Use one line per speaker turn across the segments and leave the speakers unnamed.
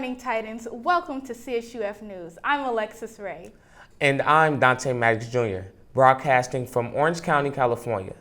morning, Titans. Welcome to CSUF News. I'm Alexis Ray.
And I'm Dante Maddox Jr., broadcasting from Orange County, California.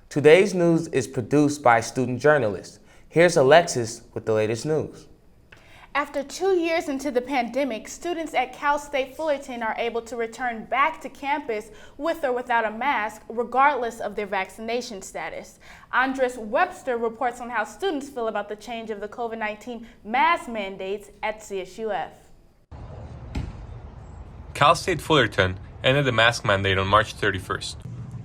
Today's news is produced by student journalists. Here's Alexis with the latest news.
After 2 years into the pandemic, students at Cal State Fullerton are able to return back to campus with or without a mask, regardless of their vaccination status. Andres Webster reports on how students feel about the change of the COVID-19 mask mandates at CSUF.
Cal State Fullerton ended the mask mandate on March 31st.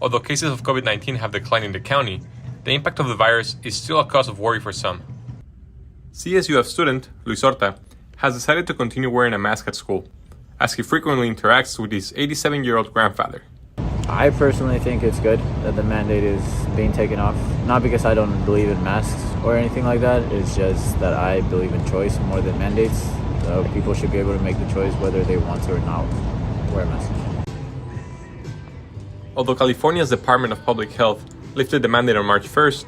Although cases of COVID-19 have declined in the county, the impact of the virus is still a cause of worry for some. CSUF student, Luis Horta, has decided to continue wearing a mask at school, as he frequently interacts with his 87-year-old grandfather.
I personally think it's good that the mandate is being taken off. Not because I don't believe in masks or anything like that, it's just that I believe in choice more than mandates. So people should be able to make the choice whether they want to or not wear a mask.
Although California's Department of Public Health lifted the mandate on March 1st,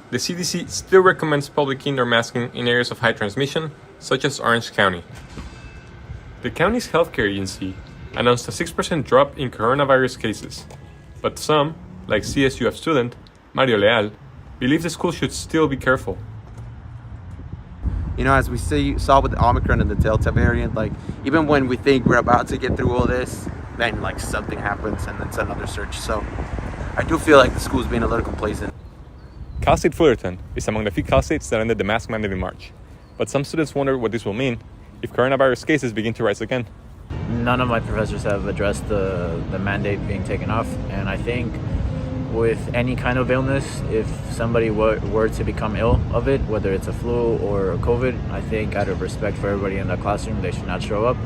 the CDC still recommends public indoor masking in areas of high transmission, such as Orange County. The county's healthcare agency announced a 6% drop in coronavirus cases, but some, like CSUF student Mario Leal, believe the school should still be careful.
You know, as we saw with the Omicron and the Delta variant, even when we think we're about to get through all this, then something happens and it's another surge. So I do feel like the school's being a little complacent.
Cal State Fullerton is among the few Cal States that ended the mask mandate in March, but some students wonder what this will mean if coronavirus cases begin to rise again.
None of my professors have addressed the mandate being taken off, and I think with any kind of illness, if somebody were to become ill of it, whether it's a flu or a COVID, I think out of respect for everybody in the classroom, they should not show up.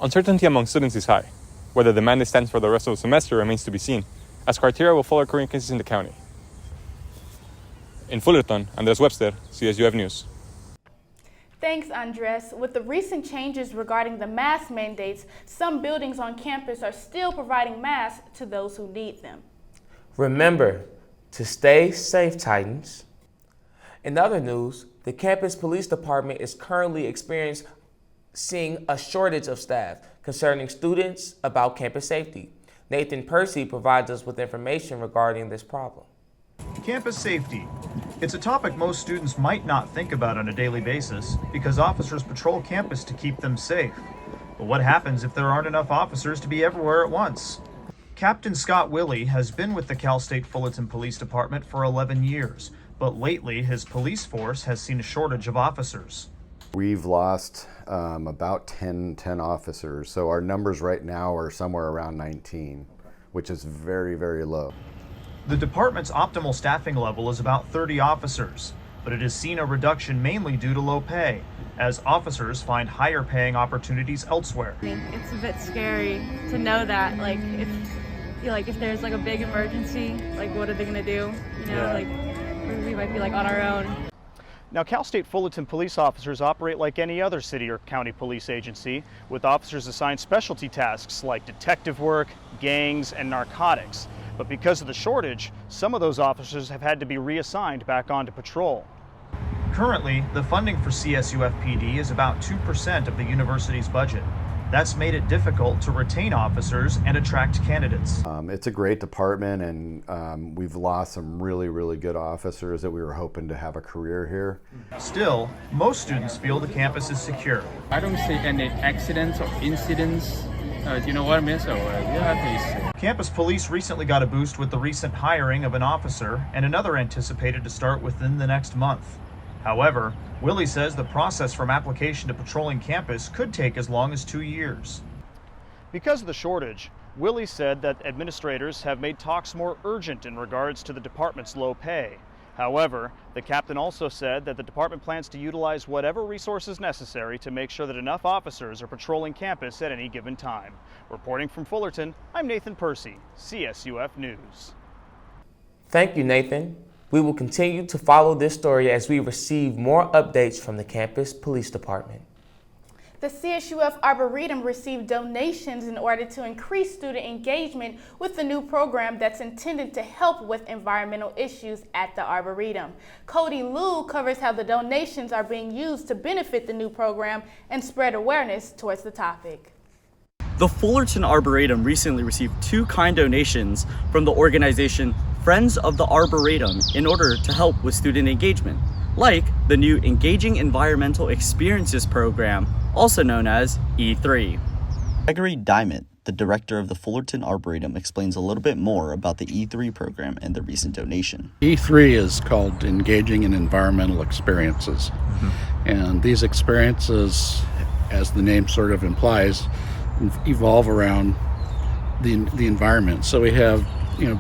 Uncertainty among students is high. Whether the mandate stands for the rest of the semester remains to be seen, as criteria will follow current cases in the county. In Fullerton, Andres Webster, CSUF News.
Thanks, Andres. With the recent changes regarding the mask mandates, some buildings on campus are still providing masks to those who need them.
Remember to stay safe, Titans. In other news, the campus police department is currently experiencing a shortage of staff concerning students about campus safety. Nathan Percy provides us with information regarding this problem.
Campus safety. It's a topic most students might not think about on a daily basis because officers patrol campus to keep them safe. But what happens if there aren't enough officers to be everywhere at once? Captain Scott Willey has been with the Cal State Fullerton Police Department for 11 years, but lately his police force has seen a shortage of officers.
We've lost about 10 officers, so our numbers right now are somewhere around 19, which is very, very low.
The department's optimal staffing level is about 30 officers, but it has seen a reduction mainly due to low pay, as officers find higher paying opportunities elsewhere.
It's a bit scary to know that, if there's a big emergency, what are they gonna do? We might be on our own.
Now, Cal State Fullerton police officers operate like any other city or county police agency, with officers assigned specialty tasks like detective work, gangs, and narcotics. But because of the shortage, some of those officers have had to be reassigned back onto patrol.
Currently, the funding for CSUF PD is about 2% of the university's budget. That's made it difficult to retain officers and attract candidates.
It's a great department, and we've lost some really, really good officers that we were hoping to have a career here.
Still, most students feel the campus is secure.
I don't see any accidents or incidents. You know what I mean? So
Campus police recently got a boost with the recent hiring of an officer, and another anticipated to start within the next month. However, Willie says the process from application to patrolling campus could take as long as 2 years.
Because of the shortage, Willie said that administrators have made talks more urgent in regards to the department's low pay. However, the captain also said that the department plans to utilize whatever resources necessary to make sure that enough officers are patrolling campus at any given time. Reporting from Fullerton, I'm Nathan Percy, CSUF News.
Thank you, Nathan. We will continue to follow this story as we receive more updates from the campus police department.
The CSUF Arboretum received donations in order to increase student engagement with the new program that's intended to help with environmental issues at the Arboretum. Cody Liu covers how the donations are being used to benefit the new program and spread awareness towards the topic.
The Fullerton Arboretum recently received 2 kind donations from the organization Friends of the Arboretum in order to help with student engagement, like the new Engaging Environmental Experiences program, also known as E3.
Gregory Diamond, the director of the Fullerton Arboretum, explains a little bit more about the E3 program and the recent donation.
E3 is called Engaging in Environmental Experiences. And these experiences, as the name sort of implies, evolve around the environment. So we have,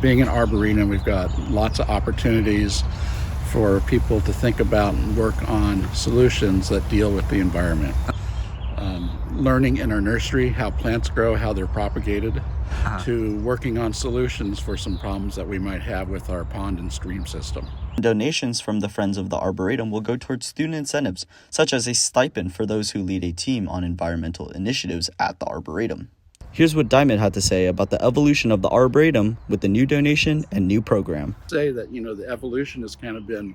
being an arboretum, we've got lots of opportunities for people to think about and work on solutions that deal with the environment. Learning in our nursery how plants grow, how they're propagated, to working on solutions for some problems that we might have with our pond and stream system.
Donations from the Friends of the Arboretum will go towards student incentives, such as a stipend for those who lead a team on environmental initiatives at the Arboretum. Here's what Diamond had to say about the evolution of the Arboretum with the new donation and new program.
Say that, the evolution has kind of been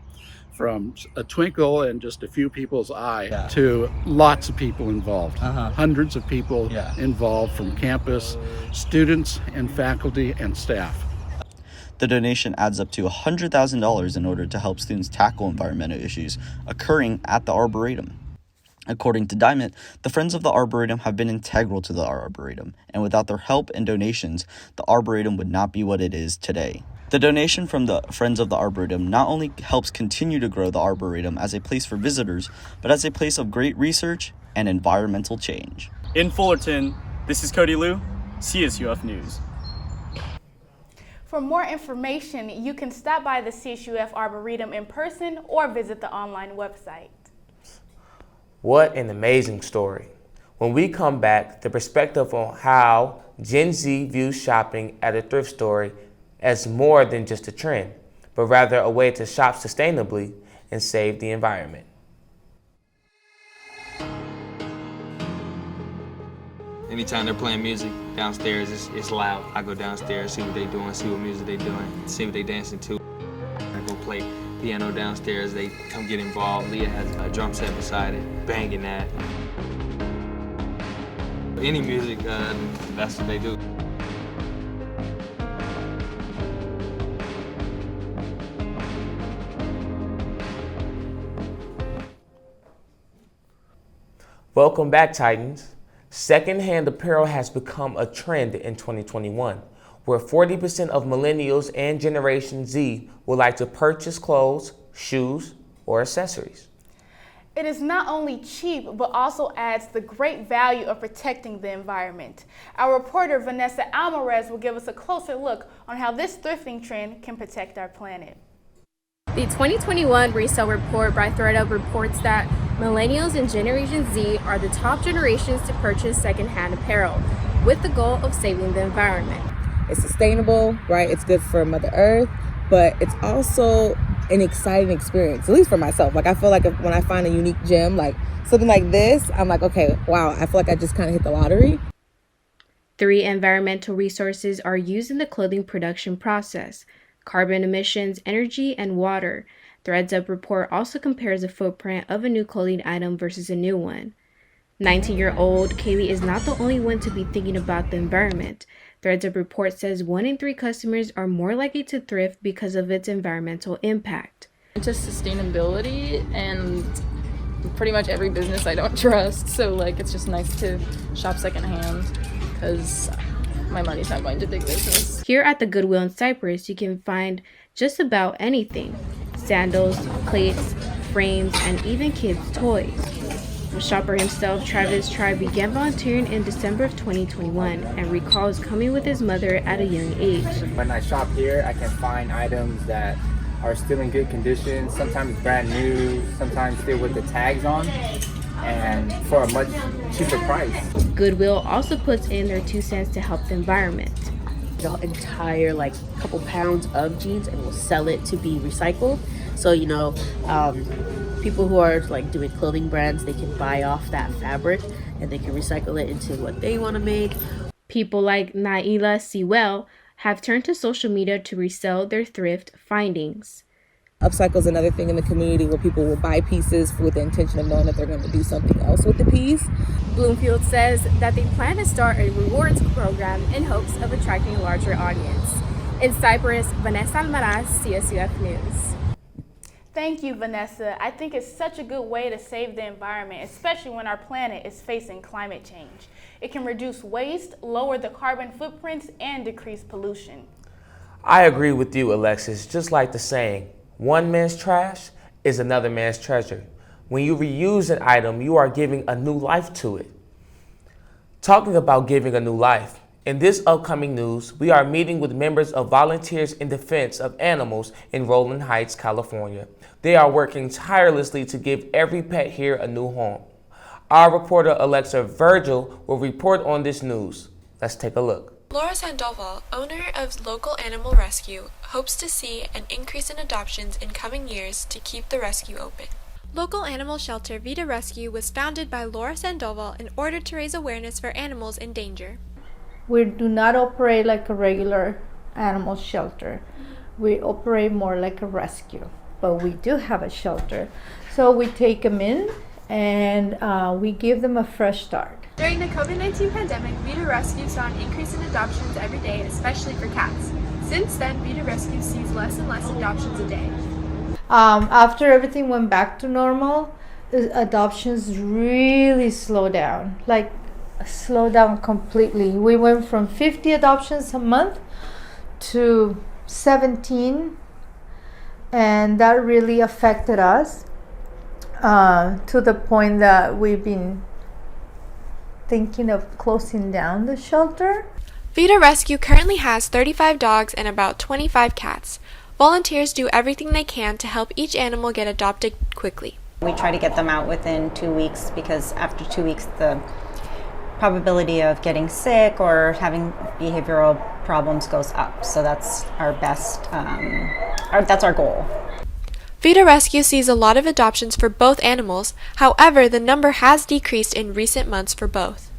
from a twinkle in just a few people's eye to lots of people involved. Hundreds of people involved from campus, students and faculty and staff.
The donation adds up to $100,000 in order to help students tackle environmental issues occurring at the Arboretum. According to Diamond, the Friends of the Arboretum have been integral to the Arboretum, and without their help and donations, the Arboretum would not be what it is today. The donation from the Friends of the Arboretum not only helps continue to grow the Arboretum as a place for visitors, but as a place of great research and environmental change.
In Fullerton, this is Cody Liu, CSUF News.
For more information, you can stop by the CSUF Arboretum in person or visit the online website.
What an amazing story. When we come back, the perspective on how Gen Z views shopping at a thrift store as more than just a trend, but rather a way to shop sustainably and save the environment.
Anytime they're playing music downstairs, it's loud. I go downstairs, see what they're doing, see what music they're doing, see what they're dancing to. I go play piano downstairs, they come get involved. Leah has a drum set beside it, banging that. Any music, that's what they do.
Welcome back, Titans. Secondhand apparel has become a trend in 2021, where 40% of millennials and Generation Z would like to purchase clothes, shoes, or accessories.
It is not only cheap, but also adds the great value of protecting the environment. Our reporter, Vanessa Alvarez, will give us a closer look on how this thrifting trend can protect our planet.
The 2021 Resale Report by ThredUp reports that millennials and Generation Z are the top generations to purchase secondhand apparel, with the goal of saving the environment.
It's sustainable, right? It's good for Mother Earth, but it's also an exciting experience, at least for myself. Like, I feel like when I find a unique gem, like something like this, I'm like, okay, wow, I feel like I just kind of hit the lottery.
3 environmental resources are used in the clothing production process: carbon emissions, energy, and water. ThredUp report also compares the footprint of a new clothing item versus a new one. 19-year-old Kaylee is not the only one to be thinking about the environment. ThredUp report says 1 in 3 customers are more likely to thrift because of its environmental impact.
Into sustainability, and pretty much every business I don't trust, so it's just nice to shop secondhand because my money's not going to big business.
Here at the Goodwill in Cypress, you can find just about anything: sandals, plates, frames, and even kids' toys. The shopper himself, Travis Tribe, began volunteering in December of 2021 and recalls coming with his mother at a young age.
When I shop here, I can find items that are still in good condition, sometimes brand new, sometimes still with the tags on, and for a much cheaper price.
Goodwill also puts in their 2 cents to help the environment.
The entire couple pounds of jeans and we'll sell it to be recycled. So people who are doing clothing brands, they can buy off that fabric and they can recycle it into what they want to make.
People like Naila Sewell have turned to social media to resell their thrift findings.
Upcycle is another thing in the community where people will buy pieces with the intention of knowing that they're going to do something else with the piece.
Bloomfield says that they plan to start a rewards program in hopes of attracting a larger audience. In Cyprus, Vanessa Almaraz, CSUF News.
Thank you, Vanessa. I think it's such a good way to save the environment, especially when our planet is facing climate change. It can reduce waste, lower the carbon footprints, and decrease pollution.
I agree with you, Alexis. Just like the saying, one man's trash is another man's treasure. When you reuse an item, you are giving a new life to it. Talking about giving a new life, in this upcoming news, we are meeting with members of Volunteers in Defense of Animals in Rowland Heights, California. They are working tirelessly to give every pet here a new home. Our reporter Alexa Virgil will report on this news. Let's take a look.
Laura Sandoval, owner of Local Animal Rescue, hopes to see an increase in adoptions in coming years to keep the rescue open. Local animal shelter Vida Rescue was founded by Laura Sandoval in order to raise awareness for animals in danger.
We do not operate like a regular animal shelter. We operate more like a rescue, but we do have a shelter. So we take them in and we give them a fresh start.
During the COVID-19 pandemic, Vida Rescue saw an increase in adoptions every day, especially for cats. Since then, Vida Rescue sees less and less adoptions a day.
After everything went back to normal, the adoptions really slowed down, completely. We went from 50 adoptions a month to 17, and that really affected us to the point that we've been thinking of closing down the shelter.
Vida Rescue currently has 35 dogs and about 25 cats. Volunteers do everything they can to help each animal get adopted quickly.
We try to get them out within 2 weeks because after 2 weeks the probability of getting sick or having behavioral problems goes up. So that's our best, that's our goal.
Vida Rescue sees a lot of adoptions for both animals. However, the number has decreased in recent months for both.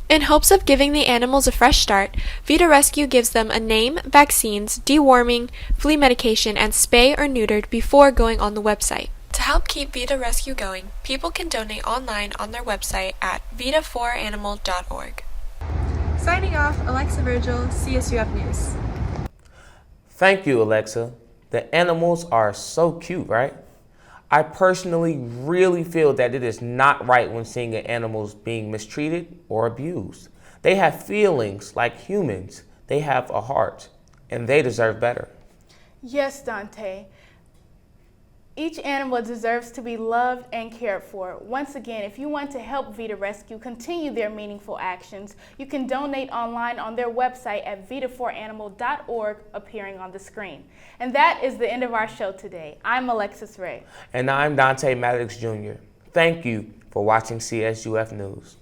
In hopes of giving the animals a fresh start, Vida Rescue gives them a name, vaccines, deworming, flea medication, and spay or neutered before going on the website. To help keep Vida Rescue going, people can donate online on their website at vida4animal.org. Signing off, Alexa Virgil, CSUF News.
Thank you, Alexa. The animals are so cute, right? I personally really feel that it is not right when seeing animals being mistreated or abused. They have feelings like humans. They have a heart, and they deserve better.
Yes, Dante. Each animal deserves to be loved and cared for. Once again, if you want to help Vida Rescue continue their meaningful actions, you can donate online on their website at vida4animal.org, appearing on the screen. And that is the end of our show today. I'm Alexis Ray.
And I'm Dante Maddox Jr. Thank you for watching CSUF News.